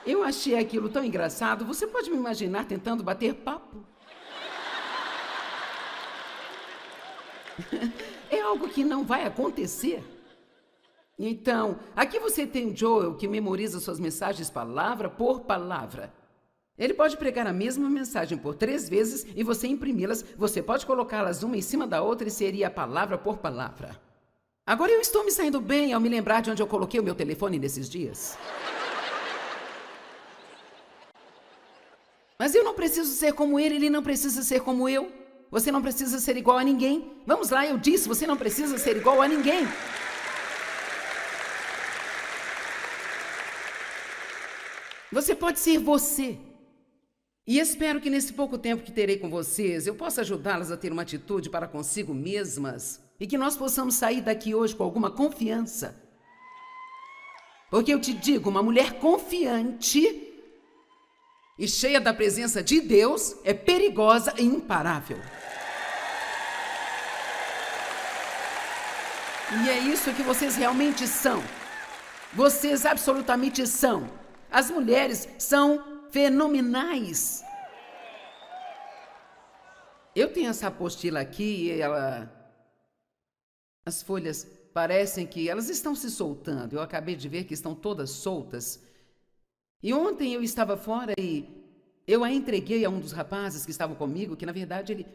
Eu achei aquilo tão engraçado. Você pode me imaginar tentando bater papo? É algo que não vai acontecer. Então, aqui você tem o Joel, que memoriza suas mensagens palavra por palavra. Ele pode pregar a mesma mensagem por 3 vezes e você imprimi-las. Você pode colocá-las uma em cima da outra e seria palavra por palavra. Agora eu estou me saindo bem ao me lembrar de onde eu coloquei o meu telefone nesses dias. Mas eu não preciso ser como ele não precisa ser como eu. Você não precisa ser igual a ninguém. Vamos lá, eu disse, você não precisa ser igual a ninguém. Você pode ser você. E espero que nesse pouco tempo que terei com vocês, eu possa ajudá-las a ter uma atitude para consigo mesmas e que nós possamos sair daqui hoje com alguma confiança. Porque eu te digo, uma mulher confiante e cheia da presença de Deus é perigosa e imparável. E é isso que vocês realmente são. Vocês absolutamente são. As mulheres são fenomenais. Eu tenho essa apostila aqui e as folhas parecem que elas estão se soltando. Eu acabei de ver que estão todas soltas. E ontem eu estava fora e eu a entreguei a um dos rapazes que estavam comigo, que na verdade ele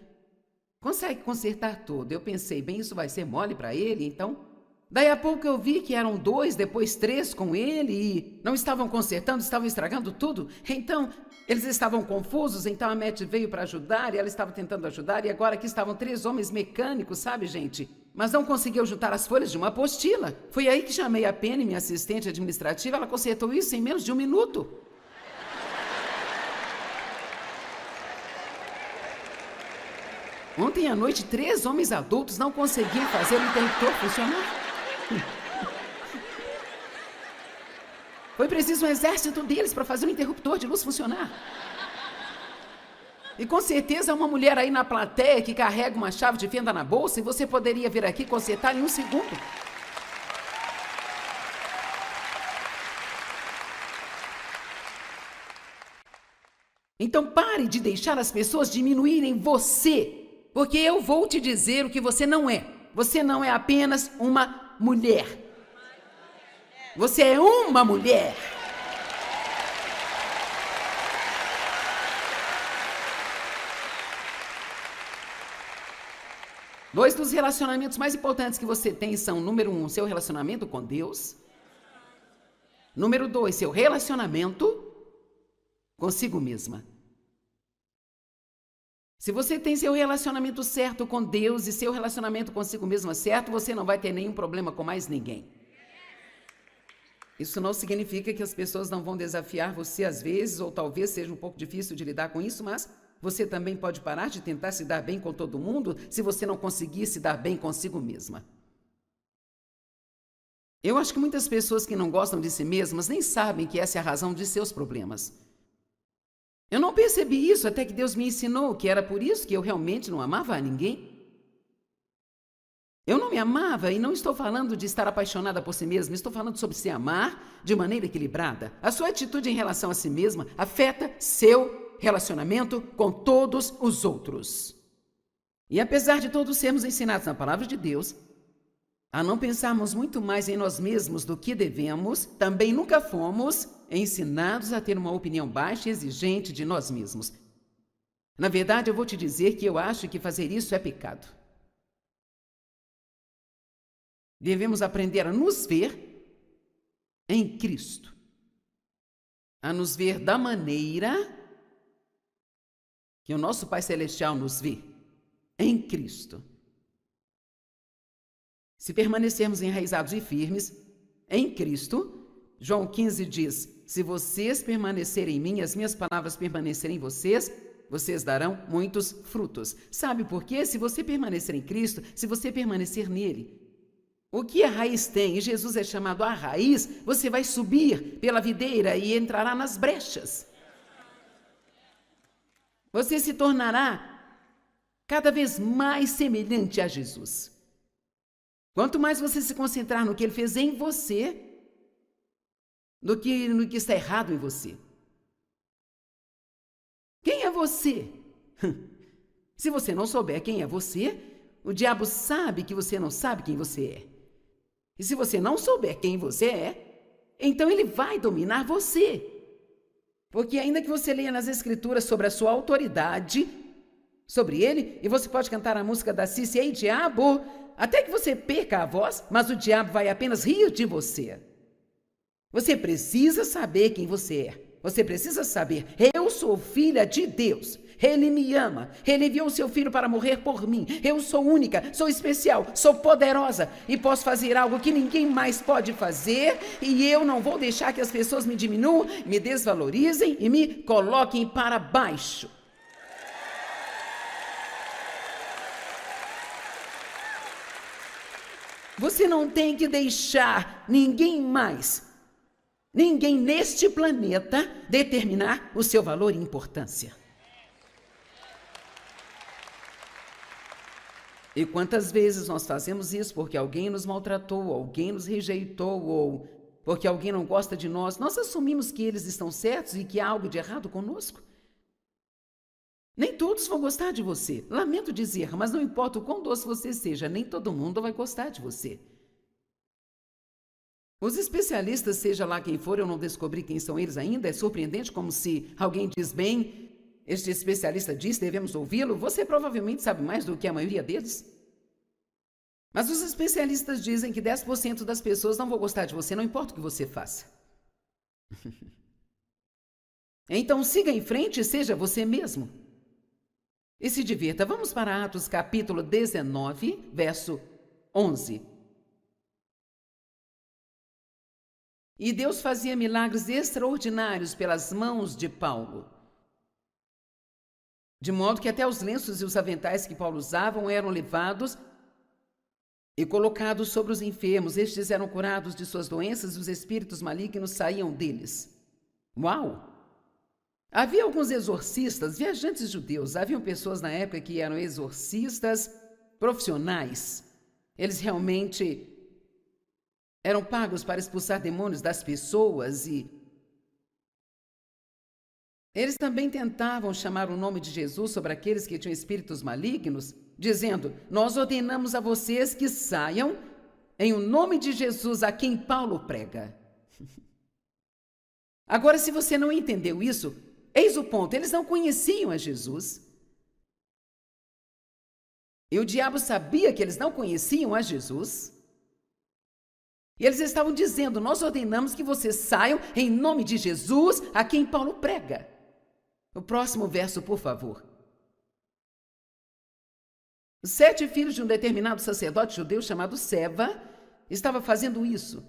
consegue consertar tudo. Eu pensei, bem, isso vai ser mole para ele, então... Daí a pouco eu vi que eram 2, depois 3 com ele e não estavam consertando, estavam estragando tudo. Então, eles estavam confusos, então a Matt veio para ajudar e ela estava tentando ajudar e agora aqui estavam 3 homens mecânicos, sabe, gente? Mas não conseguiu juntar as folhas de uma apostila. Foi aí que chamei a Penny, minha assistente administrativa, ela consertou isso em menos de 1 minuto. Ontem à noite, 3 homens adultos não conseguiam fazer o interruptor funcionar. Foi preciso um exército deles para fazer o interruptor de luz funcionar. E com certeza há uma mulher aí na plateia que carrega uma chave de fenda na bolsa e você poderia vir aqui consertar em 1 segundo. Então pare de deixar as pessoas diminuírem você, porque eu vou te dizer o que você não é. Você não é apenas uma mulher. Você é uma mulher. Dois dos relacionamentos mais importantes que você tem são, número 1, seu relacionamento com Deus. Número 2, seu relacionamento consigo mesma. Se você tem seu relacionamento certo com Deus e seu relacionamento consigo mesma certo, você não vai ter nenhum problema com mais ninguém. Isso não significa que as pessoas não vão desafiar você às vezes, ou talvez seja um pouco difícil de lidar com isso, mas você também pode parar de tentar se dar bem com todo mundo se você não conseguir se dar bem consigo mesma. Eu acho que muitas pessoas que não gostam de si mesmas nem sabem que essa é a razão de seus problemas. Eu não percebi isso até que Deus me ensinou que era por isso que eu realmente não amava a ninguém. Eu não me amava e não estou falando de estar apaixonada por si mesma, estou falando sobre se amar de maneira equilibrada. A sua atitude em relação a si mesma afeta seu relacionamento com todos os outros. E apesar de todos sermos ensinados na palavra de Deus, a não pensarmos muito mais em nós mesmos do que devemos, também nunca fomos ensinados a ter uma opinião baixa e exigente de nós mesmos. Na verdade, eu vou te dizer que eu acho que fazer isso é pecado. Devemos aprender a nos ver em Cristo, a nos ver da maneira que o nosso Pai Celestial nos vê, em Cristo. Se permanecermos enraizados e firmes em Cristo, João 15 diz: se vocês permanecerem em mim, as minhas palavras permanecerem em vocês, vocês darão muitos frutos. Sabe por quê? Se você permanecer em Cristo, se você permanecer nele, o que a raiz tem, e Jesus é chamado a raiz, você vai subir pela videira e entrará nas brechas. Você se tornará cada vez mais semelhante a Jesus. Quanto mais você se concentrar no que ele fez em você, do que no que está errado em você. Quem é você? Se você não souber quem é você, o diabo sabe que você não sabe quem você é. E se você não souber quem você é, então ele vai dominar você. Porque ainda que você leia nas Escrituras sobre a sua autoridade, sobre ele, e você pode cantar a música da Cici, ei diabo, até que você perca a voz, mas o diabo vai apenas rir de você. Você precisa saber quem você é. Você precisa saber, eu sou filha de Deus. Ele me ama. Ele enviou o seu filho para morrer por mim. Eu sou única, sou especial, sou poderosa e posso fazer algo que ninguém mais pode fazer, e eu não vou deixar que as pessoas me diminuam, me desvalorizem e me coloquem para baixo. Você não tem que deixar ninguém neste planeta determinar o seu valor e importância. E quantas vezes nós fazemos isso porque alguém nos maltratou, alguém nos rejeitou, ou porque alguém não gosta de nós, nós assumimos que eles estão certos e que há algo de errado conosco. Nem todos vão gostar de você. Lamento dizer, mas não importa o quão doce você seja, nem todo mundo vai gostar de você. Os especialistas, seja lá quem for, eu não descobri quem são eles ainda, é surpreendente como se alguém diz bem, este especialista diz, devemos ouvi-lo, você provavelmente sabe mais do que a maioria deles. Mas os especialistas dizem que 10% das pessoas não vão gostar de você, não importa o que você faça. Então siga em frente e seja você mesmo. E se divirta. Vamos para Atos capítulo 19, verso 11. E Deus fazia milagres extraordinários pelas mãos de Paulo, de modo que até os lenços e os aventais que Paulo usavam eram levados e colocados sobre os enfermos. Estes eram curados de suas doenças e os espíritos malignos saíam deles. Uau! Havia alguns exorcistas, viajantes judeus. Haviam pessoas na época que eram exorcistas profissionais. Eles realmente eram pagos para expulsar demônios das pessoas e eles também tentavam chamar o nome de Jesus sobre aqueles que tinham espíritos malignos, dizendo, nós ordenamos a vocês que saiam em o nome de Jesus a quem Paulo prega. Agora, se você não entendeu isso, eis o ponto, eles não conheciam a Jesus. E o diabo sabia que eles não conheciam a Jesus. E eles estavam dizendo, nós ordenamos que vocês saiam em nome de Jesus a quem Paulo prega. O próximo verso, por favor. Os 7 filhos de um determinado sacerdote judeu chamado Seva estava fazendo isso.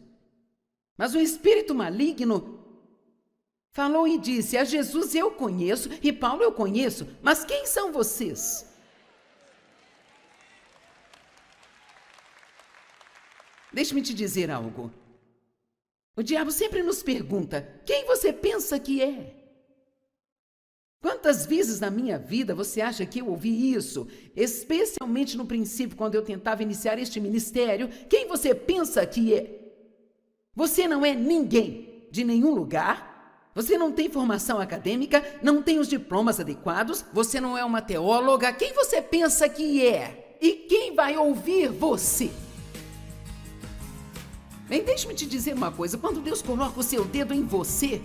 Mas um espírito maligno falou e disse, a Jesus eu conheço e Paulo eu conheço, mas quem são vocês? Deixe-me te dizer algo. O diabo sempre nos pergunta, quem você pensa que é? Quantas vezes na minha vida você acha que eu ouvi isso? Especialmente no princípio, quando eu tentava iniciar este ministério, quem você pensa que é? Você não é ninguém, de nenhum lugar. Você não tem formação acadêmica, não tem os diplomas adequados, você não é uma teóloga. Quem você pensa que é? E quem vai ouvir você? Bem, deixe-me te dizer uma coisa. Quando Deus coloca o seu dedo em você,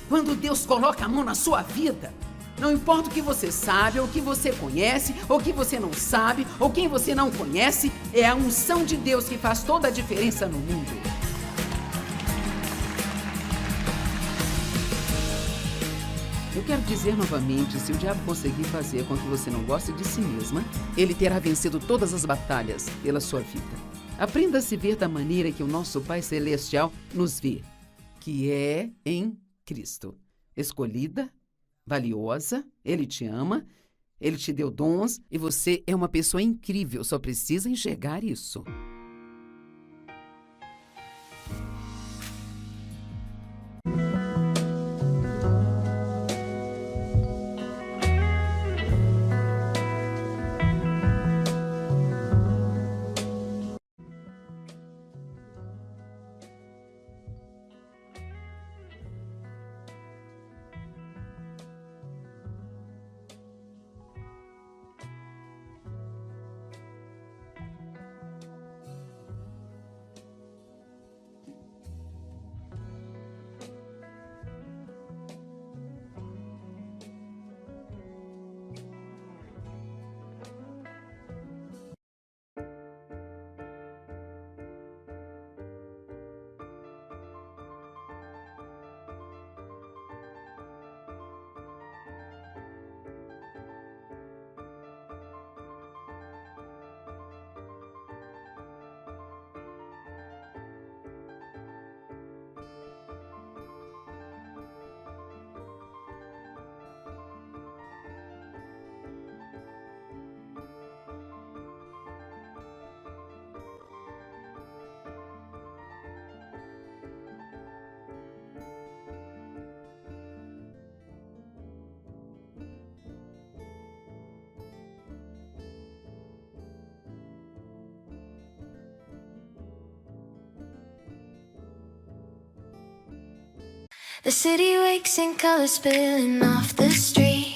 quando Deus coloca a mão na sua vida, não importa o que você sabe, ou o que você conhece, ou o que você não sabe, ou quem você não conhece, é a unção de Deus que faz toda a diferença no mundo. Eu quero dizer novamente, se o diabo conseguir fazer com que você não goste de si mesma, ele terá vencido todas as batalhas pela sua vida. Aprenda a se ver da maneira que o nosso Pai Celestial nos vê, que é em Cristo. Escolhida, valiosa, Ele te ama, Ele te deu dons e você é uma pessoa incrível, só precisa enxergar isso. The city wakes in colors spilling off the street.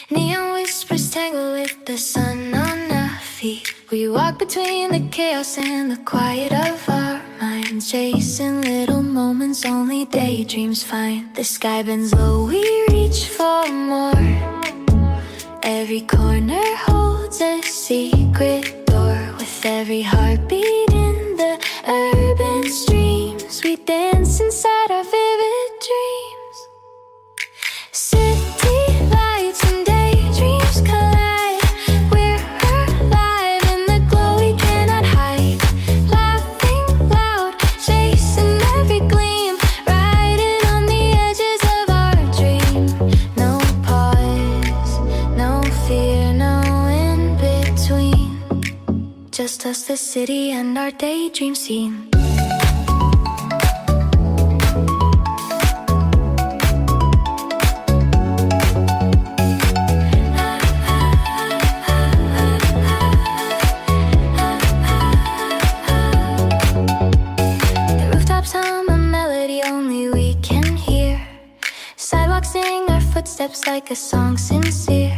Neon whispers tangle with the sun on our feet. We walk between the chaos and the quiet of our minds, chasing little moments only daydreams find. The sky bends low, we reach for more. Every corner holds a secret door. With every heartbeat in the urban streams, we dance inside our vivid dreams. City lights and daydreams collide. We're alive in the glow we cannot hide. Laughing loud, chasing every gleam, riding on the edges of our dream. No pause, no fear, no in between. Just us, the city, and our daydream scene. Footsteps like a song sincere.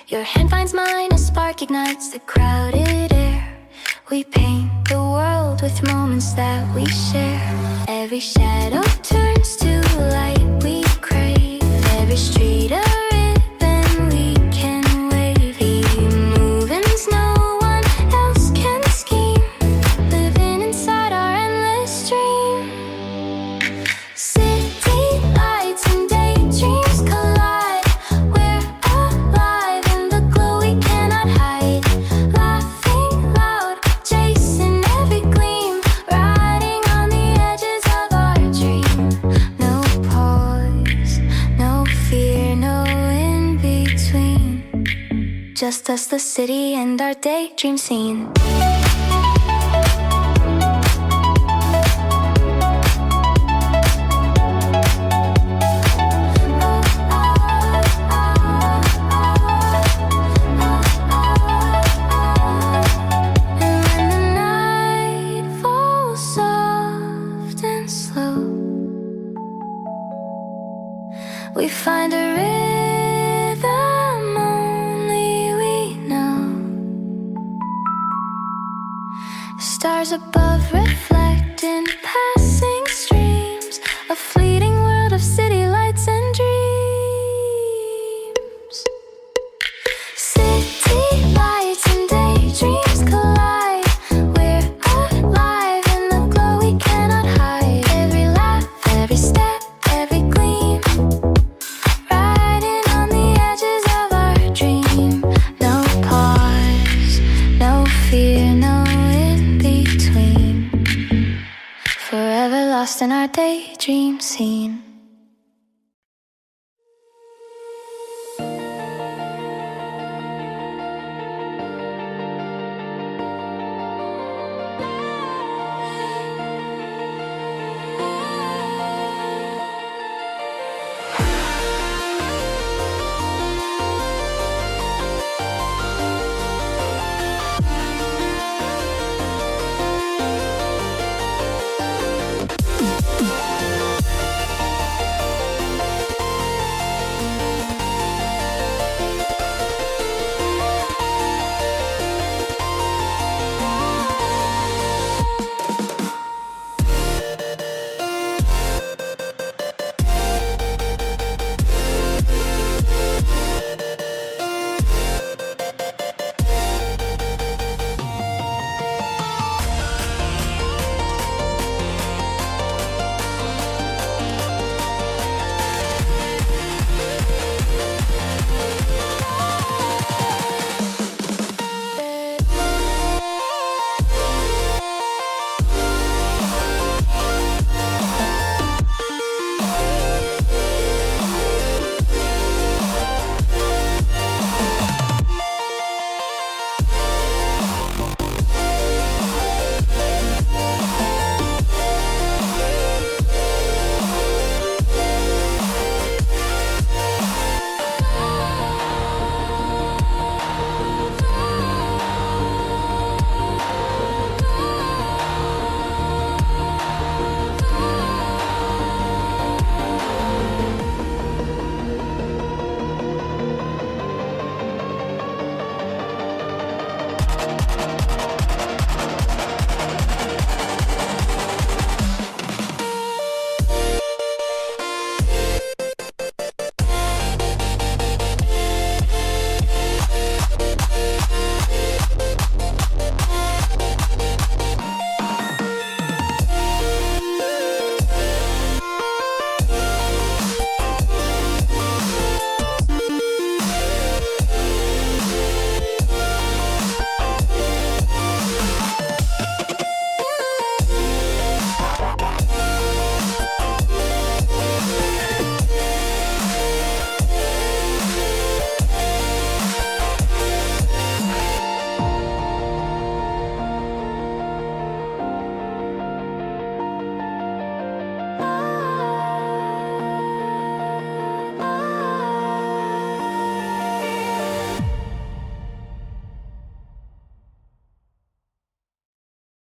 Your hand finds mine, a spark ignites the crowded air. We paint the world with moments that we share. Every shadow turns to light we crave. Every street a ribbon we can wave. Moving's no one else can scheme. Living inside our endless dream. City lights and daydreams collide. We're alive in the glow we cannot hide. Laughing loud, chasing every gleam, riding on the edges of our dream. No pause, no fear, no in between. Just us, the city, and our daydream scene. We find a rhythm only we know. Stars above reflect forever lost in our daydream scene.